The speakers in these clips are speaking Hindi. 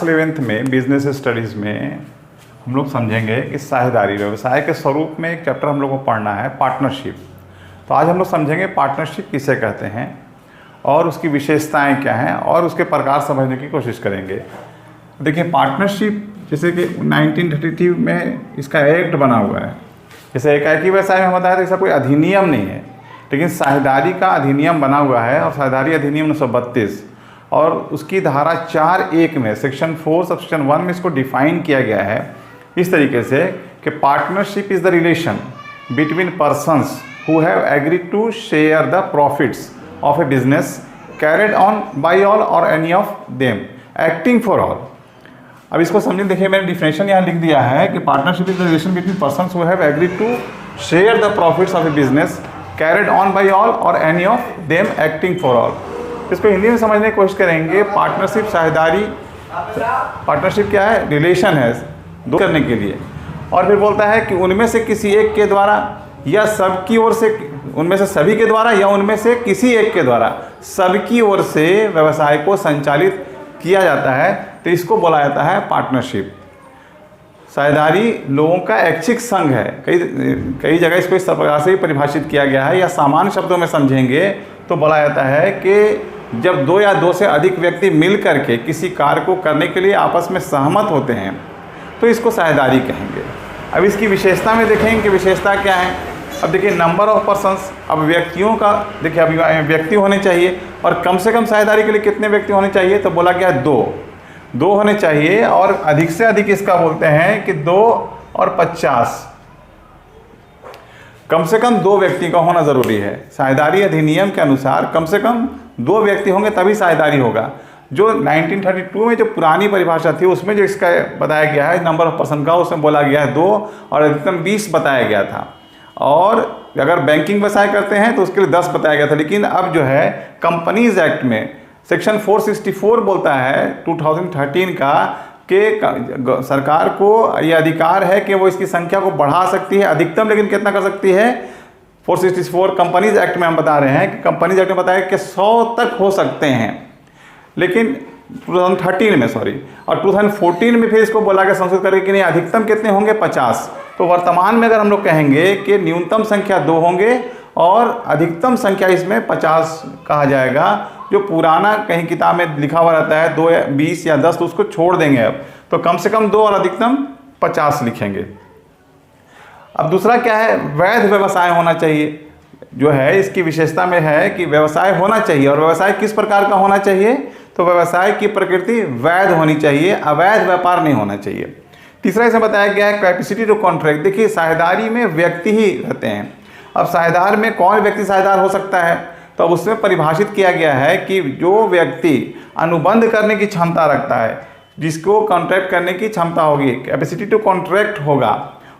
क्लास 11th में बिजनेस स्टडीज़ में हम लोग समझेंगे कि साझेदारी व्यवसाय के स्वरूप में एक चैप्टर हम लोग को पढ़ना है पार्टनरशिप। तो आज हम लोग समझेंगे पार्टनरशिप किसे कहते हैं और उसकी विशेषताएं क्या हैं और उसके प्रकार समझने की कोशिश करेंगे। देखिए पार्टनरशिप जैसे कि 1933 में इसका एक्ट बना हुआ है। जैसे एकाएकी व्यवसाय में हम बताया तो ऐसा कोई अधिनियम नहीं है, लेकिन साझेदारी का अधिनियम बना हुआ है और साझेदारी अधिनियम 1932 और उसकी धारा 4(1) में सेक्शन 4 सबसेक्शन 1 में इसको डिफाइन किया गया है इस तरीके से कि partnership is the relation between persons who have agreed to share the profits of a business carried on by all और any of them acting for all. अब इसको समझिए, देखिए मैंने डिफिनेशन यहाँ लिख दिया है कि partnership is the relation between persons who have agreed to share the profits of a business carried on by all और any of them acting for all. इसको हिंदी में समझने की कोशिश करेंगे। पार्टनरशिप साझेदारी, पार्टनरशिप क्या है? रिलेशन है दो करने के लिए, और फिर बोलता है कि उनमें से किसी एक के द्वारा या सबकी ओर से, उनमें से सभी के द्वारा या उनमें से किसी एक के द्वारा सबकी ओर से व्यवसाय को संचालित किया जाता है, तो इसको बोला जाता है पार्टनरशिप। साझेदारी लोगों का ऐच्छिक संघ है। कई जगह इसको इस प्रकार से ही परिभाषित किया गया है, या सामान्य शब्दों में समझेंगे तो बोला जाता है कि जब दो या दो से अधिक व्यक्ति मिल करके किसी कार्य को करने के लिए आपस में सहमत होते हैं तो इसको साझेदारी कहेंगे। अब इसकी विशेषता में देखेंगे कि विशेषता क्या है। अब देखिए नंबर ऑफ पर्सन्स, अब व्यक्तियों का देखिए, अभी व्यक्ति होने चाहिए और कम से कम साझेदारी के लिए कितने व्यक्ति होने चाहिए, तो बोला गया दो होने चाहिए, और अधिक से अधिक इसका बोलते हैं कि 2 और 50, कम से कम 2 व्यक्ति का होना ज़रूरी है। साझेदारी अधिनियम के अनुसार कम से कम 2 व्यक्ति होंगे तभी साझेदारी होगा। जो 1932 में जो पुरानी परिभाषा थी उसमें जो इसका बताया गया है नंबर ऑफ पर्सन का, उसमें बोला गया है 2 और अधिकतम 20 बताया गया था, और अगर बैंकिंग व्यवसाय करते हैं तो उसके लिए 10 बताया गया था। लेकिन अब जो है कंपनीज एक्ट में सेक्शन 464 बोलता है 2013 का कि सरकार को यह अधिकार है कि वो इसकी संख्या को बढ़ा सकती है अधिकतम, लेकिन कितना कर सकती है? 464 कंपनीज एक्ट में हम बता रहे हैं कि कंपनीज एक्ट में बताया कि 100 तक हो सकते हैं, लेकिन 2013 में और 2014 में फिर इसको बोला गया संशोधित करके कि नहीं, अधिकतम कितने होंगे? 50। तो वर्तमान में अगर हम लोग कहेंगे कि न्यूनतम संख्या 2 होंगे और अधिकतम संख्या इसमें 50 कहा जाएगा। जो पुराना कहीं किताब में लिखा हुआ रहता है 2 या 20 या 10, तो उसको छोड़ देंगे अब, तो कम से कम 2 और अधिकतम 50 लिखेंगे। अब दूसरा क्या है? वैध व्यवसाय होना चाहिए। जो है इसकी विशेषता में है कि व्यवसाय होना चाहिए, और व्यवसाय किस प्रकार का होना चाहिए? तो व्यवसाय की प्रकृति वैध होनी चाहिए, अवैध व्यापार नहीं होना चाहिए। तीसरा इसमें बताया गया है कैपेसिटी टू कॉन्ट्रैक्ट। देखिए साझेदारी में व्यक्ति ही रहते हैं। अब साझेदार में कौन व्यक्ति साझेदार हो सकता है? तो अब उसमें परिभाषित किया गया है कि जो व्यक्ति अनुबंध करने की क्षमता रखता है, जिसको कॉन्ट्रैक्ट करने की क्षमता होगी, कैपेसिटी टू कॉन्ट्रैक्ट होगा,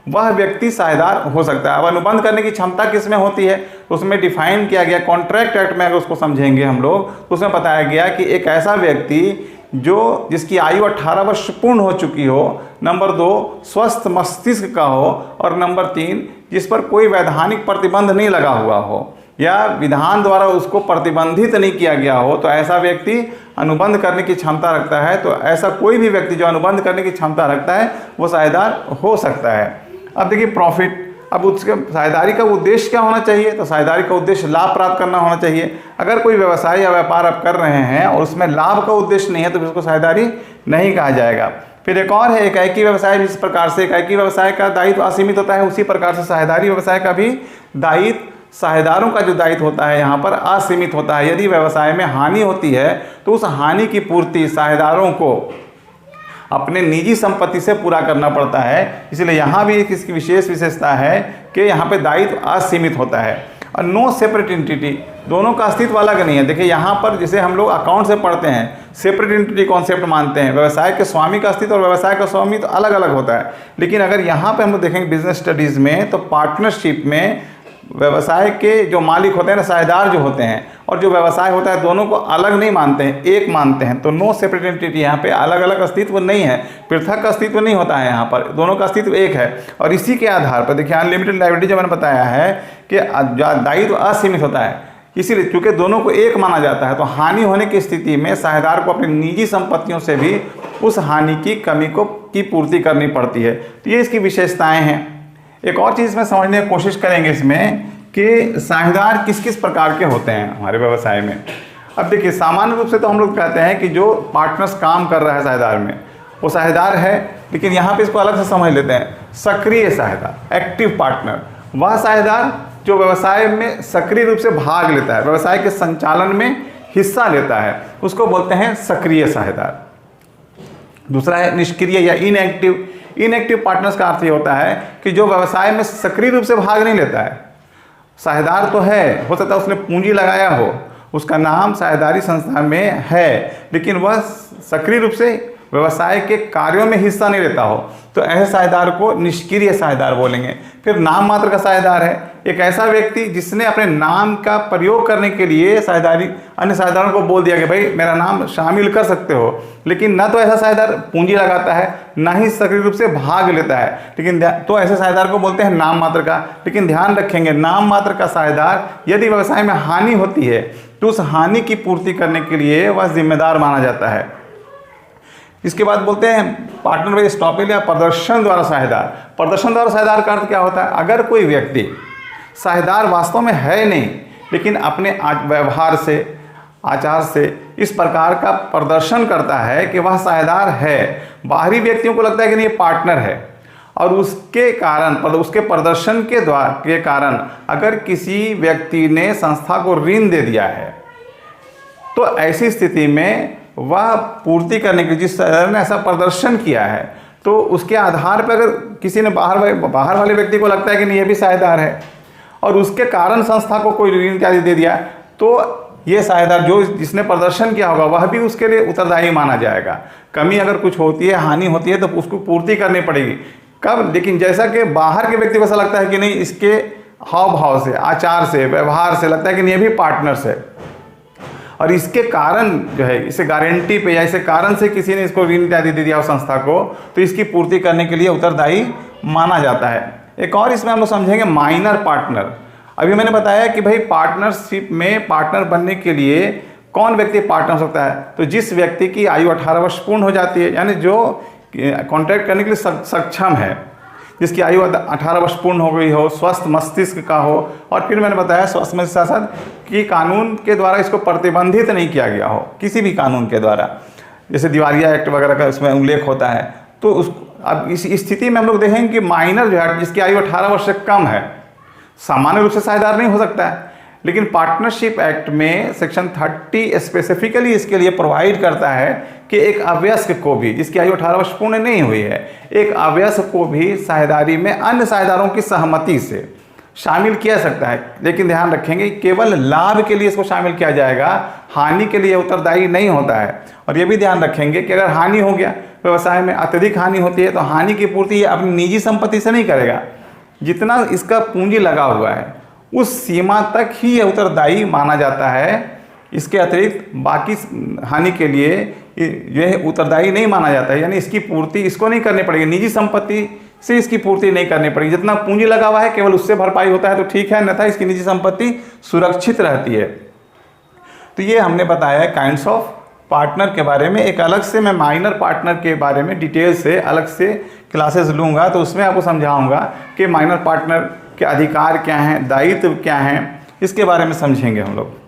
वह व्यक्ति साझेदार हो सकता है। अब अनुबंध करने की क्षमता किस में होती है? तो उसमें डिफाइन किया गया कॉन्ट्रैक्ट एक्ट में, अगर उसको समझेंगे हम लोग तो उसमें बताया गया कि एक ऐसा व्यक्ति जिसकी आयु 18 वर्ष पूर्ण हो चुकी हो, नंबर 2 स्वस्थ मस्तिष्क का हो, और नंबर 3 जिस पर कोई वैधानिक प्रतिबंध नहीं लगा हुआ हो या विधान द्वारा उसको प्रतिबंधित नहीं किया गया हो, तो ऐसा व्यक्ति अनुबंध करने की क्षमता रखता है। तो ऐसा कोई भी व्यक्ति जो अनुबंध करने की क्षमता रखता है वो साझेदार हो सकता है। अब देखिए प्रॉफिट, अब उसके साझेदारी का उद्देश्य क्या होना चाहिए? तो साझेदारी का उद्देश्य लाभ प्राप्त करना होना चाहिए। अगर कोई व्यवसाय या व्यापार आप कर रहे हैं और उसमें लाभ का उद्देश्य नहीं है तो फिर उसको साझेदारी नहीं कहा जाएगा। फिर एक और है एकाएकी व्यवसाय। जिस प्रकार से एकाएकी व्यवसाय का दायित्व असीमित होता है, उसी प्रकार से साझेदारी व्यवसाय का भी दायित्व, साझेदारों का जो दायित्व होता है यहाँ पर असीमित होता है। यदि व्यवसाय में हानि होती है तो उस हानि की पूर्ति साझेदारों को अपने निजी संपत्ति से पूरा करना पड़ता है। इसलिए यहाँ भी इसकी विशेष विशेषता है कि यहाँ पे दायित्व असीमित होता है। और नो सेपरेट एंटिटी, दोनों का अस्तित्व अलग नहीं है। देखिए यहाँ पर जैसे हम लोग अकाउंट से पढ़ते हैं, सेपरेट एंटिटी कॉन्सेप्ट मानते हैं, व्यवसाय के स्वामी का अस्तित्व और व्यवसाय का स्वामी तो अलग अलग होता है। लेकिन अगर यहाँ पे हम लोग देखेंगे बिजनेस स्टडीज़ में, तो पार्टनरशिप में व्यवसाय के जो मालिक होते हैं ना, साझेदार जो होते हैं, और जो व्यवसाय होता है, दोनों को अलग नहीं मानते हैं, एक मानते हैं। तो नो सेपरेट एंटिटी, यहाँ पे अलग अलग अस्तित्व नहीं है, पृथक अस्तित्व नहीं होता है, यहाँ पर दोनों का अस्तित्व एक है। और इसी के आधार पर देखिए अनलिमिटेड लायबिलिटी जो मैंने बताया है कि दायित्व असीमित होता है। इसीलिए क्योंकि दोनों को एक माना जाता है, तो हानि होने की स्थिति में साझेदार को अपनी निजी संपत्तियों से भी उस हानि की कमी की पूर्ति करनी पड़ती है। तो ये इसकी विशेषताएं हैं। एक और चीज़ में समझने की कोशिश करेंगे इसमें कि साझेदार किस किस प्रकार के होते हैं हमारे व्यवसाय में। अब देखिए, सामान्य रूप से तो हम लोग कहते हैं कि जो पार्टनर्स काम कर रहा है साझेदार में वो साझेदार है, लेकिन यहाँ पे इसको अलग से समझ लेते हैं। सक्रिय साझेदार, एक्टिव पार्टनर, वह साझेदार जो व्यवसाय में सक्रिय रूप से भाग लेता है, व्यवसाय के संचालन में हिस्सा लेता है, उसको बोलते हैं सक्रिय साझेदार। दूसरा है निष्क्रिय या इनएक्टिव। इनएक्टिव पार्टनर्स का अर्थ ये होता है कि जो व्यवसाय में सक्रिय रूप से भाग नहीं लेता है। साझेदार तो है, हो सकता है उसने पूंजी लगाया हो, उसका नाम साझेदारी संस्था में है, लेकिन वह सक्रिय रूप से व्यवसाय के कार्यों में हिस्सा नहीं लेता हो, तो ऐसे साझेदार को निष्क्रिय साझेदार बोलेंगे। फिर नाम मात्र का साझेदार है एक ऐसा व्यक्ति जिसने अपने नाम का प्रयोग करने के लिए साझेदारी अन्य साझेदारों को बोल दिया कि भाई मेरा नाम शामिल कर सकते हो, लेकिन न तो ऐसा साझेदार पूंजी लगाता है, ना ही सक्रिय रूप से भाग लेता है, लेकिन तो ऐसे साझेदार को बोलते हैं नाम मात्र का। लेकिन ध्यान रखेंगे, नाम मात्र का साझेदार यदि व्यवसाय में हानि होती है तो उस हानि की पूर्ति करने के लिए वह जिम्मेदार माना जाता है। इसके बाद बोलते हैं पार्टनर बाय स्टॉपेज या प्रदर्शन द्वारा साझेदार। प्रदर्शन द्वारा साझेदार का अर्थ क्या होता है? अगर कोई व्यक्ति साझेदार वास्तव में है नहीं, लेकिन अपने व्यवहार से, आचार से इस प्रकार का प्रदर्शन करता है कि वह साझेदार है, बाहरी व्यक्तियों को लगता है कि नहीं ये पार्टनर है, और उसके कारण उसके प्रदर्शन के कारण अगर किसी व्यक्ति ने संस्था को ऋण दे दिया है, तो ऐसी स्थिति में वह पूर्ति करने के, जिस ने ऐसा प्रदर्शन किया है, तो उसके आधार पर अगर किसी ने बाहर वाले व्यक्ति को लगता है कि नहीं ये भी साझेदार है और उसके कारण संस्था को कोई ऋण इत्यादि दे दिया, तो ये साझेदार जो जिसने प्रदर्शन किया होगा वह भी उसके लिए उत्तरदायी माना जाएगा। कमी अगर कुछ होती है, हानि होती है, तो उसको पूर्ति करनी पड़ेगी। कब? लेकिन जैसा कि बाहर के व्यक्ति को ऐसा लगता है कि नहीं इसके हाव भाव से, आचार से, व्यवहार से लगता है कि नहीं ये भी पार्टनर्स है, और इसके कारण जो है, इसे गारंटी पे या इसे कारण से किसी ने इसको ऋण इत्यादि दे दिया हो संस्था को, तो इसकी पूर्ति करने के लिए उत्तरदायी माना जाता है। एक और इसमें हम लोग समझेंगे माइनर पार्टनर। अभी मैंने बताया कि भाई पार्टनरशिप में पार्टनर बनने के लिए कौन व्यक्ति पार्टनर हो सकता है? तो जिस व्यक्ति की आयु 18 वर्ष पूर्ण हो जाती है, यानी जो कॉन्ट्रैक्ट करने के लिए सक्षम है, जिसकी आयु 18 वर्ष पूर्ण हो गई हो, स्वस्थ मस्तिष्क का हो, और फिर मैंने बताया स्वस्थ मस्तिष्क के साथ कि कानून के द्वारा इसको प्रतिबंधित नहीं किया गया हो, किसी भी कानून के द्वारा, जैसे दिवालिया एक्ट वगैरह का इसमें उल्लेख होता है। तो अब इस स्थिति में हम लोग देखेंगे कि माइनर जो है, जिसकी आयु 18 वर्ष से कम है, सामान्य रूप से साझेदार नहीं हो सकता है, लेकिन पार्टनरशिप एक्ट में सेक्शन 30 स्पेसिफिकली इसके लिए प्रोवाइड करता है कि एक अवयस्क को भी, जिसकी आयु 18 वर्ष पूर्ण नहीं हुई है, एक अवयस्क को भी साझेदारी में अन्य साझेदारों की सहमति से शामिल किया सकता है। लेकिन ध्यान रखेंगे केवल लाभ के लिए इसको शामिल किया जाएगा, हानि के लिए उत्तरदायी नहीं होता है। और ये भी ध्यान रखेंगे कि अगर हानि हो गया, व्यवसाय में अत्यधिक हानि होती है, तो हानि की पूर्ति ये अपनी निजी संपत्ति से नहीं करेगा, जितना इसका पूंजी लगा हुआ है उस सीमा तक ही यह उत्तरदायी माना जाता है। इसके अतिरिक्त बाकी हानि के लिए यह उत्तरदायी नहीं माना जाता है, यानी इसकी पूर्ति इसको नहीं करनी पड़ेगी, निजी संपत्ति से इसकी पूर्ति नहीं करनी पड़ेगी। जितना पूंजी लगा हुआ है केवल उससे भरपाई होता है तो ठीक है, अन्यथा इसकी निजी संपत्ति सुरक्षित रहती है। तो ये हमने बताया काइंड्स ऑफ पार्टनर के बारे में। एक अलग से मैं माइनर पार्टनर के बारे में डिटेल से अलग से क्लासेस लूँगा, तो उसमें आपको समझाऊंगा कि माइनर पार्टनर के अधिकार क्या हैं, दायित्व क्या हैं, इसके बारे में समझेंगे हम लोग।